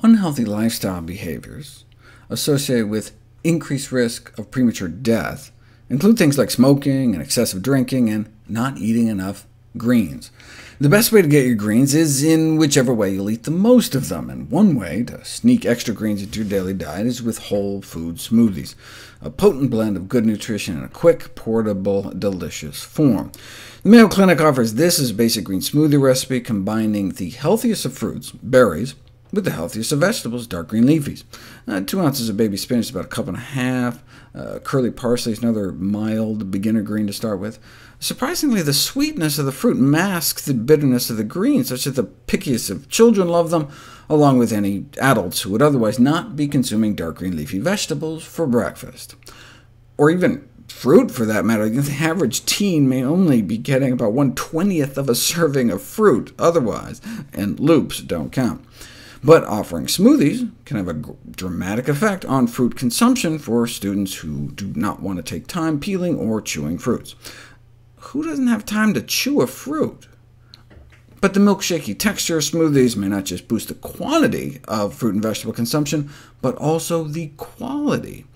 Unhealthy lifestyle behaviors associated with increased risk of premature death include things like smoking and excessive drinking and not eating enough greens. The best way to get your greens is in whichever way you'll eat the most of them, and one way to sneak extra greens into your daily diet is with whole food smoothies, a potent blend of good nutrition in a quick, portable, delicious form. The Mayo Clinic offers this as a basic green smoothie recipe, combining the healthiest of fruits, berries, with the healthiest of vegetables, dark green leafies. 2 ounces of baby spinach is about 1.5 cups. Curly parsley is another mild beginner green to start with. Surprisingly, the sweetness of the fruit masks the bitterness of the greens, such that the pickiest of children love them, along with any adults who would otherwise not be consuming dark green leafy vegetables for breakfast. Or even fruit, for that matter. The average teen may only be getting about 1/20th of a serving of fruit otherwise, and loops don't count. But offering smoothies can have a dramatic effect on fruit consumption for students who do not want to take time peeling or chewing fruits. Who doesn't have time to chew a fruit? But the milkshakey texture of smoothies may not just boost the quantity of fruit and vegetable consumption, but also the quality.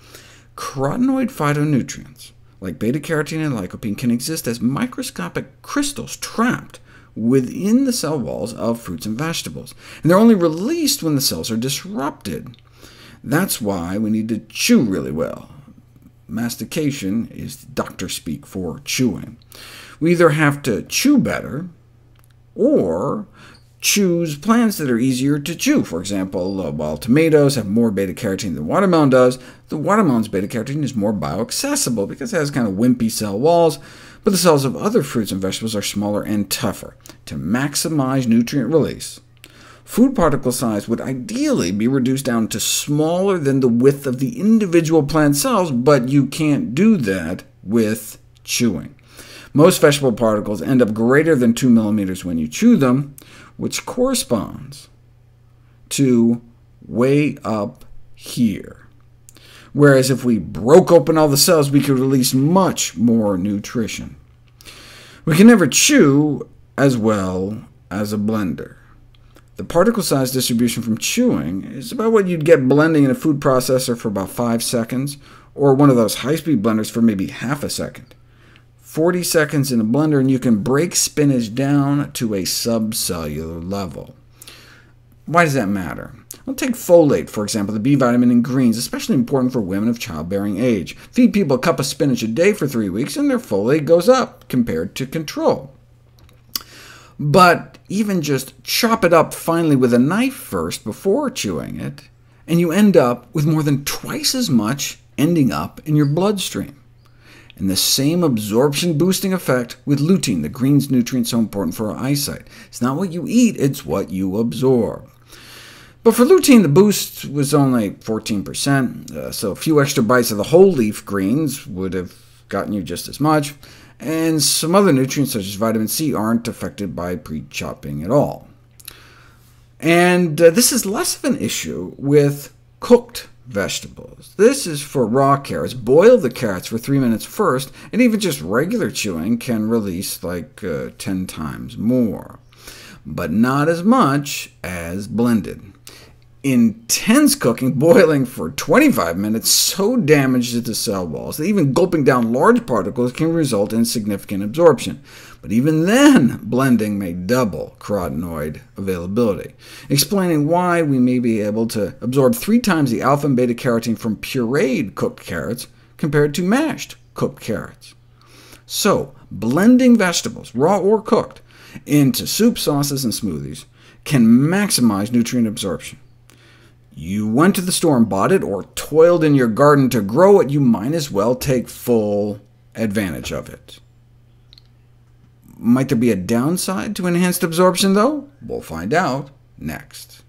Carotenoid phytonutrients, like beta-carotene and lycopene, can exist as microscopic crystals trapped within the cell walls of fruits and vegetables, and they're only released when the cells are disrupted. That's why we need to chew really well. Mastication is doctor speak for chewing. We either have to chew better, or choose plants that are easier to chew. For example, while tomatoes have more beta-carotene than watermelon does, the watermelon's beta-carotene is more bioaccessible because it has kind of wimpy cell walls, but the cells of other fruits and vegetables are smaller and tougher. To maximize nutrient release, food particle size would ideally be reduced down to smaller than the width of the individual plant cells, but you can't do that with chewing. Most vegetable particles end up greater than 2 millimeters when you chew them, which corresponds to way up here. Whereas if we broke open all the cells, we could release much more nutrition. We can never chew as well as a blender. The particle size distribution from chewing is about what you'd get blending in a food processor for about 5 seconds, or one of those high-speed blenders for maybe half a second. 40 seconds in a blender, and you can break spinach down to a subcellular level. Why does that matter? Well, take folate, for example, the B vitamin in greens, especially important for women of childbearing age. Feed people a cup of spinach a day for 3 weeks, and their folate goes up compared to control. But even just chop it up finely with a knife first before chewing it, and you end up with more than twice as much ending up in your bloodstream. And the same absorption-boosting effect with lutein, the green's nutrient so important for our eyesight. It's not what you eat, it's what you absorb. But for lutein, the boost was only 14%, so a few extra bites of the whole leaf greens would have gotten you just as much, and some other nutrients, such as vitamin C, aren't affected by pre-chopping at all. And this is less of an issue with cooked vegetables. This is for raw carrots. Boil the carrots for 3 minutes first, and even just regular chewing can release like 10 times more, but not as much as blended. Intense cooking, boiling for 25 minutes, so damages the cell walls that even gulping down large particles can result in significant absorption. But even then, blending may double carotenoid availability, explaining why we may be able to absorb 3 times the alpha and beta-carotene from pureed cooked carrots compared to mashed cooked carrots. So, blending vegetables, raw or cooked, into soup, sauces, and smoothies can maximize nutrient absorption. You went to the store and bought it, or toiled in your garden to grow it, you might as well take full advantage of it. Might there be a downside to enhanced absorption, though? We'll find out next.